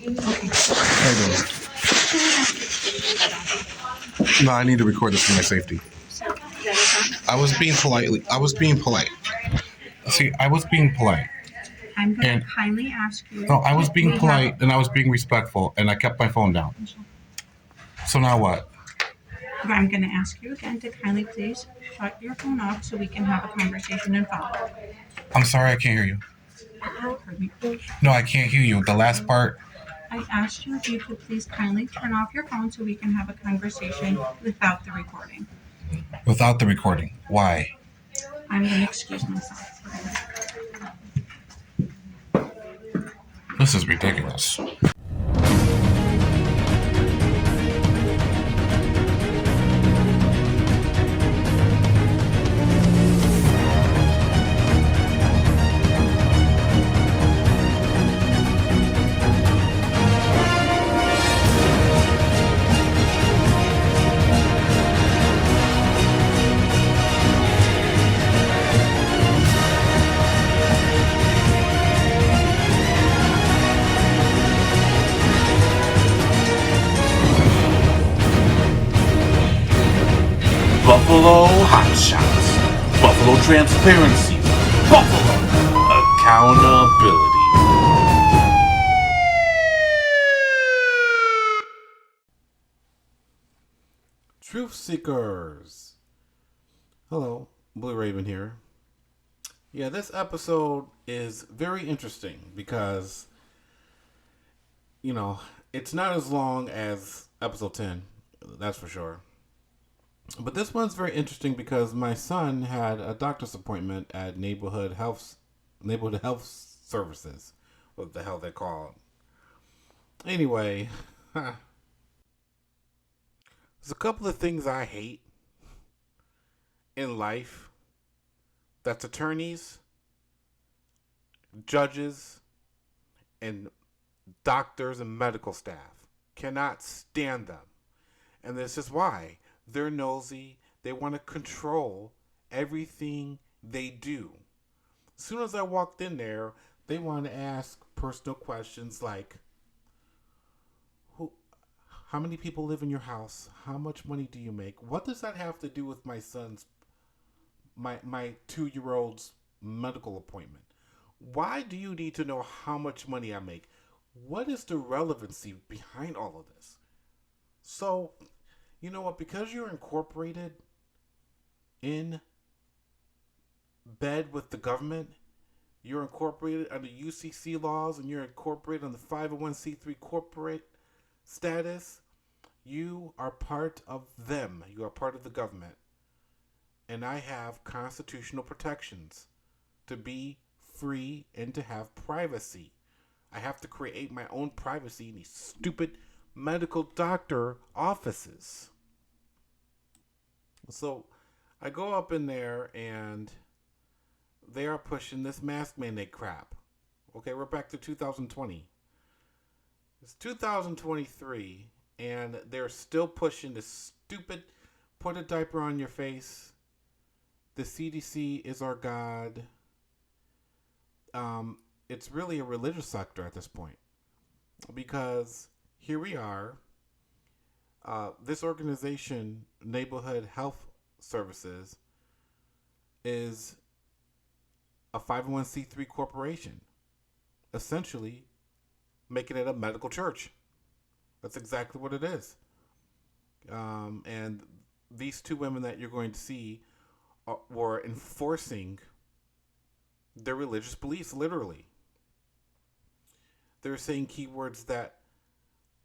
How you doing? No, I need to record this for my safety. I was being politely. I was being polite. See, I was being polite. I'm going And to kindly ask you. no, I was being We polite and I was being respectful, and I kept my phone down. So now what? I'm going to ask you again to kindly please shut your phone off so we can have a conversation and follow. I'm sorry, I can't hear you. Pardon me. No, I can't hear you. The last part. I asked you if you could please kindly turn off your phone so we can have a conversation without the recording. Without the recording. Why? I'm going to excuse myself. This is ridiculous. Buffalo Hot Shots, Buffalo Transparency, Buffalo Accountability. Truth Seekers. Hello, Blue Raven here. Yeah, this episode is very interesting because, it's not as long as episode 10, that's for sure. But this one's very interesting because my son had a doctor's appointment at neighborhood health services. What the hell they call it. Anyway, there's a couple of things I hate in life. That's attorneys, judges, and doctors and medical staff. Cannot stand them. And this is why. They're nosy. They want to control everything they do. As soon as I walked in there, they want to ask personal questions like, how many people live in your house? How much money do you make? What does that have to do with my 2-year-old's medical appointment? Why do you need to know how much money I make? What is the relevancy behind all of this? So, you know what? Because you're incorporated in bed with the government, you're incorporated under UCC laws, and you're incorporated on the 501c3 corporate status, you are part of them. You are part of the government. And I have constitutional protections to be free and to have privacy. I have to create my own privacy in these stupid medical doctor offices. So I go up in there and they are pushing this mask mandate crap. Okay, we're back to 2020. It's 2023 and they're still pushing this stupid put a diaper on your face. The CDC is our God. It's really a religious sector at this point. Because here we are. This organization, Neighborhood Health Services, is a 501c3 corporation, essentially making it a medical church. That's exactly what it is. And these two women that you're going to see were enforcing their religious beliefs, literally. They're saying keywords that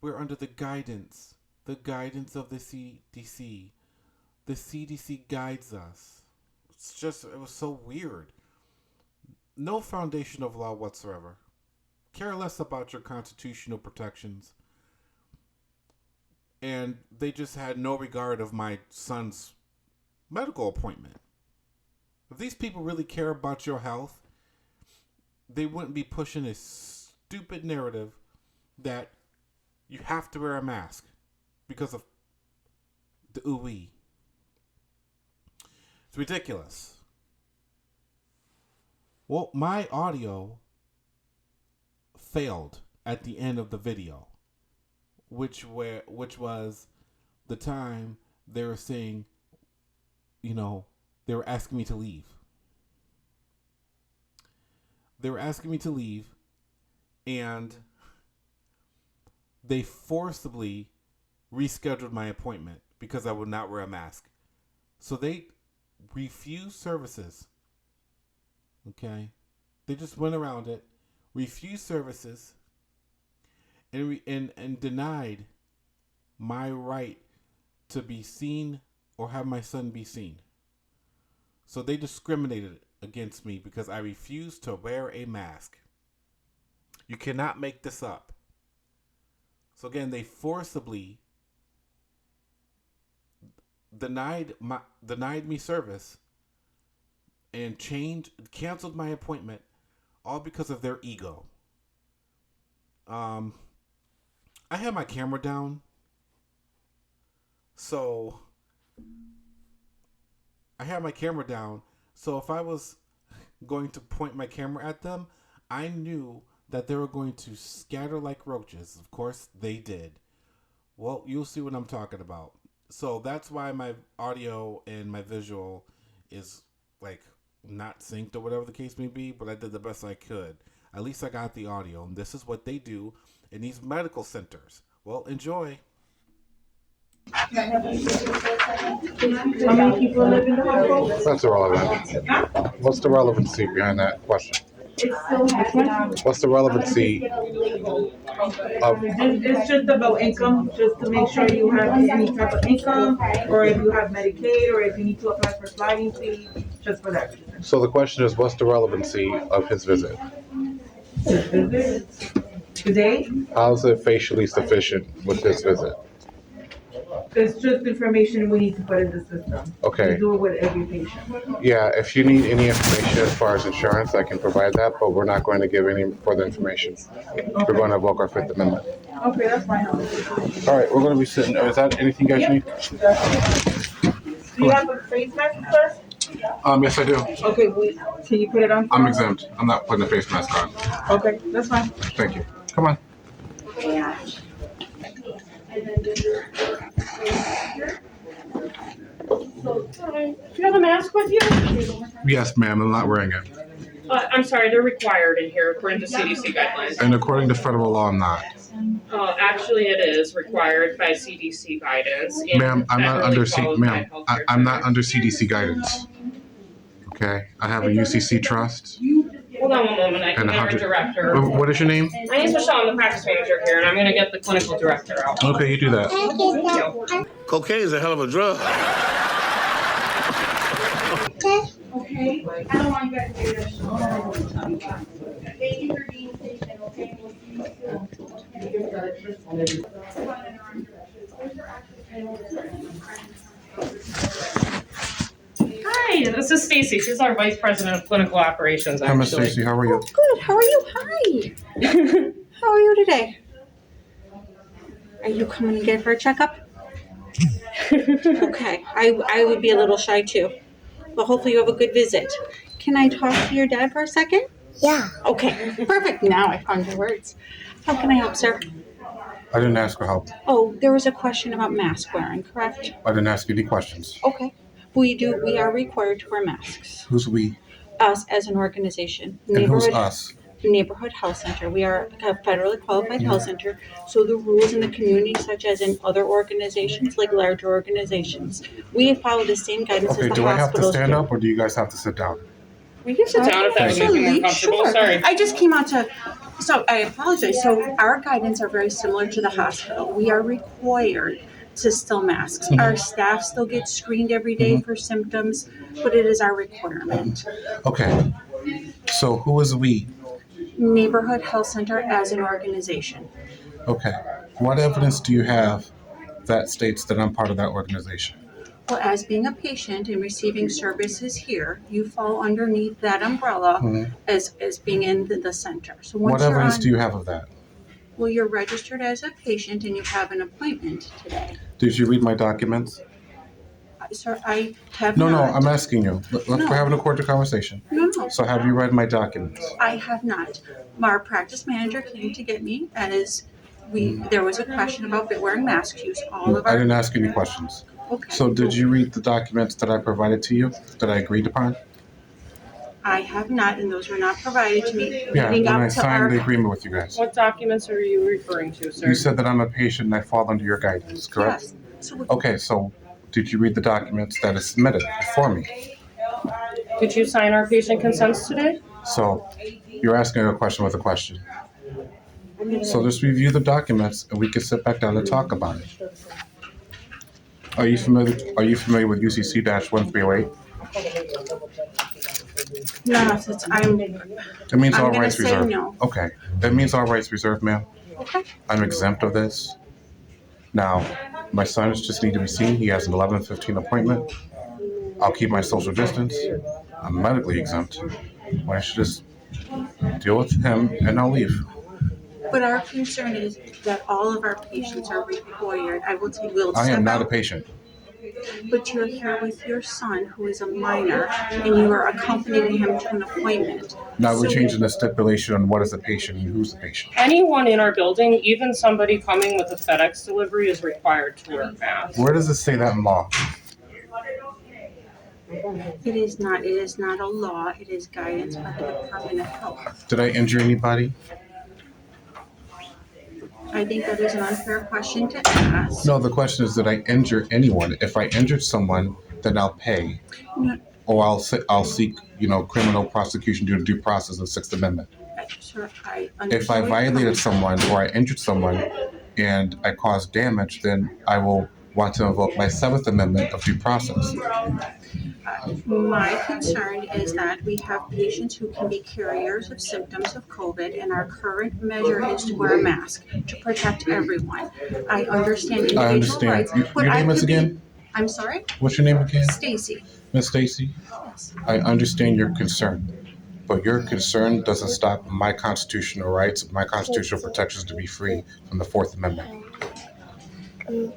we're under the guidance of the CDC. The CDC guides us. It was so weird. No foundation of law whatsoever. Care less about your constitutional protections. And they just had no regard of my son's medical appointment. If these people really care about your health, they wouldn't be pushing a stupid narrative that you have to wear a mask because of the ooey. It's ridiculous. Well, my audio failed at the end of the video, which was the time they were saying, they were asking me to leave. They were asking me to leave, and they forcibly rescheduled my appointment because I would not wear a mask. So they refused services. Okay? They just went around it, refused services, and denied my right to be seen or have my son be seen. So they discriminated against me because I refused to wear a mask. You cannot make this up. So again, they forcibly denied me service and canceled my appointment, all because of their ego. I had my camera down, so if I was going to point my camera at them, I knew that they were going to scatter like roaches. Of course, they did. Well, you'll see what I'm talking about. So that's why my audio and my visual is like not synced or whatever the case may be, but I did the best I could. At least I got the audio, and this is what they do in these medical centers. Well, enjoy. How many people live in the household? That's irrelevant. What's the relevancy behind that question? What's the relevancy of? It's just about income, just to make sure you have any type of income, or if you have Medicaid, or if you need to apply for sliding fee, just for that reason. So the question is, what's the relevancy of his visit? Today, How is it facially sufficient with his visit? it's just information we need to put in the system. Okay. We do it with every patient. Yeah, if you need any information as far as insurance, I can provide that, but we're not going to give any further information. We're going to invoke our Fifth Amendment. Okay, that's fine. All right, we're going to be sitting. Is that anything you guys need? Do you have a face mask, sir? Yes, I do. Okay, can you put it on? I'm exempt. I'm not putting a face mask on. Okay, that's fine. Thank you. Come on. Do you have a mask with you? Yes, ma'am. I'm not wearing it. I'm sorry, they're required in here according to CDC guidelines. And according to federal law, I'm not. Actually, it is required by CDC guidance. Ma'am, I'm not under Ma'am, I'm not under CDC guidance. Okay, I have a UCC trust. Hold on one moment, I can And get our 100 director. What is your name? My name's Michelle, I'm the practice manager here, and I'm gonna get the clinical director out. Okay, you do that. Thank you. Cocaine is a hell of a drug. Okay, I don't want you guys to do this. Thank you for being patient, okay? We'll see you soon. Hi, this is Stacy. She's our vice president of clinical operations, Hi, Miss actually. Stacy. How are you? Good. How are you? Hi. How are you today? Are you coming to get for a checkup? Okay. I would be a little shy too. But hopefully you have a good visit. Can I talk to your dad for a second? Yeah. Okay. Perfect. Now I found your words. How can I help, sir? I didn't ask for help. Oh, there was a question about mask wearing, correct? I didn't ask you any questions. Okay. We are required to wear masks. Who's we? Us as an organization. And who's us? Neighborhood health center. We are a federally qualified health center, so the rules in the community, such as in other organizations, like larger organizations, we follow the same guidance Okay, as the do I have to hospitals stand do. up or do you guys have to sit down? We can sit down if that makes you more Absolutely, comfortable. sure. Sorry. I just came out to, so I apologize. So our guidance are very similar to the hospital. We are required to still masks. Mhm. Our staff still gets screened every day for symptoms, but it is our requirement. Okay. So who is we? Neighborhood health center as an organization. Okay. What evidence do you have that states that I'm part of that organization? Well, as being a patient and receiving services here, you fall underneath that umbrella as being in the center. So once What you're evidence on, do you have of that? well, you're registered as a patient and you have an appointment today. Did you read my documents? Sir, I have No, not. I'm asking you. We're having a cordial conversation. No. So have you read my documents? I have not. Our practice manager came to get me as there was a question about wearing masks. Use all of I our. didn't ask any questions. Okay. So did you read the documents that I provided to you, that I agreed upon? I have not, and those were not provided to me Yeah, leading when up I to signed our. the agreement with you guys. What documents are you referring to, sir? You said that I'm a patient and I fall under your guidance, correct? Yes. So Okay, so did you read the documents that is submitted for me? Did you sign our patient consents today? So you're asking a question with a question. So just review the documents and we can sit back down and talk about it. Are you familiar with UCC-1308? no, since I'm. It means I'm all gonna rights say reserved. no. Okay. It means all rights reserved, ma'am. Okay. I'm exempt of this. Now, my sons just need to be seen. He has an 11:15 appointment. I'll keep my social distance. I'm medically exempt. I should just deal with him and I'll leave. But our concern is that all of our patients are required. I will say, we'll I step am not a out, patient. but you're here with your son, who is a minor, and you are accompanying him to an appointment. Now we're So- changing the stipulation on what is a patient and who's the patient. Anyone in our building, even somebody coming with a FedEx delivery, is required to wear a mask. Where does it say that in law? It is not. It is not a law. It is guidance by the Department of Health. Did I injure anybody? I think that is an unfair question to ask. No, the question is, did I injure anyone? If I injured someone, then I'll pay, No, or I'll seek, criminal prosecution due to due process of Sixth Amendment. sir, I If I understand. violated someone or I injured someone and I caused damage, then I will want to invoke my Seventh Amendment of due process. My concern is that we have patients who can be carriers of symptoms of COVID, and our current measure is to wear a mask to protect everyone. I understand individual I understand. rights, but Your I name is could be. again? I'm sorry, What's your name again? Stacy. Miss Stacy? Yes. I understand your concern, but your concern doesn't stop my constitutional rights, my constitutional protections to be free from the Fourth Amendment. And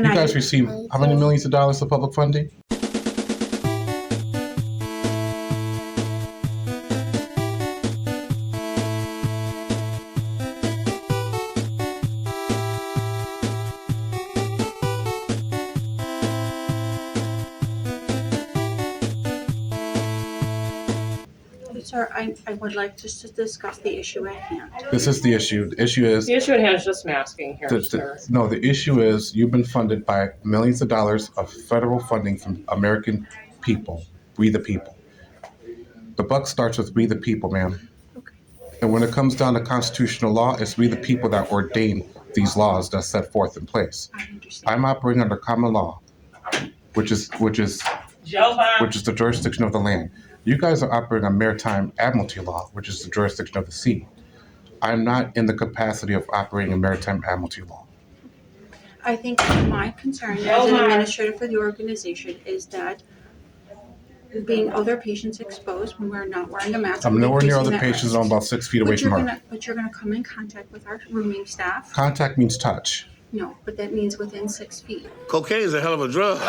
You guys receive how many millions of dollars of public funding? Sir, I would like just to discuss the issue at hand. This is the issue. The issue is The issue at hand is just masking here, sir. no. The issue is you've been funded by millions of dollars of federal funding from American people. We the people. The buck starts with we the people, ma'am. Okay. And when it comes down to constitutional law, it's we the people that ordain these laws that set forth in place. I understand. I'm operating under common law, which is the jurisdiction of the land. You guys are operating on maritime admiralty law, which is the jurisdiction of the sea. I'm not in the capacity of operating in maritime admiralty law. I think my concern as an administrator for the organization is that being other patients exposed when we're not wearing a mask. I'm nowhere near increasing other that patients. risk. I'm about 6 feet away from her. But you're gonna come in contact with our rooming staff. Contact means touch. No, but that means within 6 feet. Cocaine is a hell of a drug.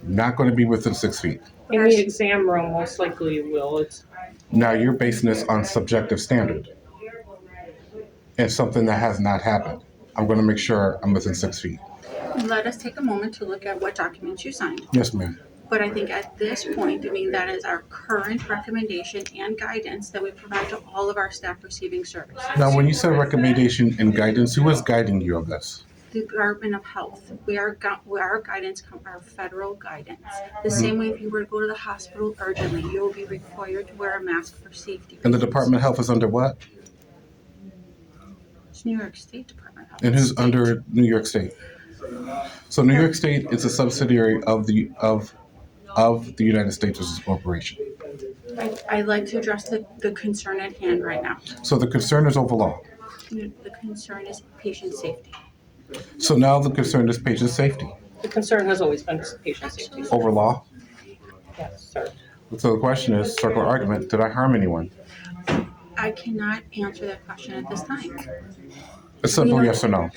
Not going to be within 6 feet. In the exam room, most likely you will. It's Now you're basing this on subjective standard. And something that has not happened. I'm going to make sure I'm within 6 feet. Let us take a moment to look at what documents you signed. Yes, ma'am. But I think at this point, I mean, that is our current recommendation and guidance that we provide to all of our staff receiving services. Now, when you said recommendation and guidance, who is guiding you on this? The Department of Health. Our guidance, our federal guidance. The same way if you were to go to the hospital urgently, you will be required to wear a mask for safety. And the reasons. Department of Health is under what? It's New York State Department of Health. And who's State. under New York State? So New York State is a subsidiary of the United States as a corporation. I'd like to address the concern at hand right now. So the concern is over law. The concern is patient safety. So now the concern is patient safety the concern has always been patient safety. over law. Yes, sir. So the question is, circular argument, did I harm anyone? I cannot answer that question at this time. A simple yes or no.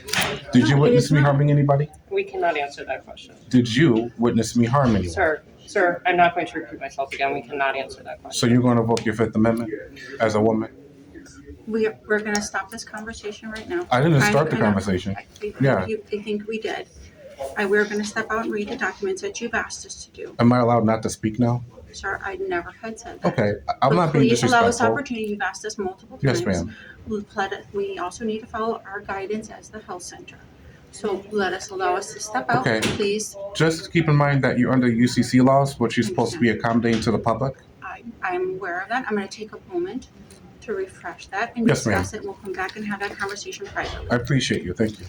Did you No, it witness is me not. harming anybody? We cannot answer that question. Did you witness me harm anyone? Sir, I'm not going to repeat myself again. We cannot answer that question. So you're going to invoke your Fifth Amendment as a woman? We're going to stop this conversation right now. I didn't start the I know. conversation. I Yeah. think we did. We're going to step out and read the documents that you've asked us to do. Am I allowed not to speak now? Sir, I never had said that. Okay, I'm But not being please allow us disrespectful. opportunity. You've asked us multiple Yes, times. ma'am. We also need to follow our guidance as the health center. So allow us to step out, Okay. please. Just keep in mind that you're under UCC laws, which you're supposed to be accommodating to the public. I'm aware of that. I'm going to take a moment to refresh that and Yes, ma'am. discuss it. We'll come back and have that conversation privately. I appreciate you. Thank you.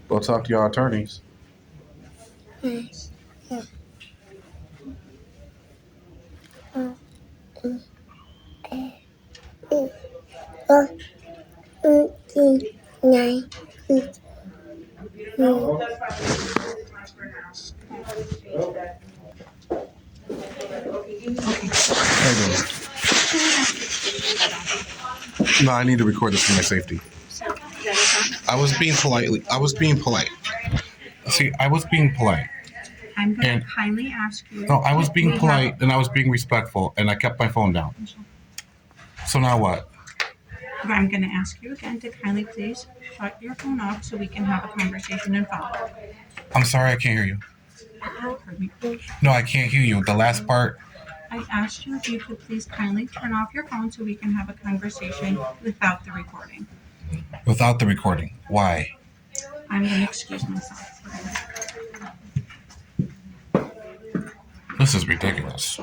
We'll talk to your attorneys. No, I need to record this for my safety. I was being polite. See, I was being polite. I'm going And- to kindly ask you. No, I was being We polite and I was being respectful and I kept my phone down. So now what? I'm going to ask you again to kindly please shut your phone off so we can have a conversation and follow. I'm sorry, I can't hear you. Pardon me. No, I can't hear you. The last part. I asked you if you could please kindly turn off your phone so we can have a conversation without the recording. Without the recording. Why? I'm going to excuse myself. This is ridiculous.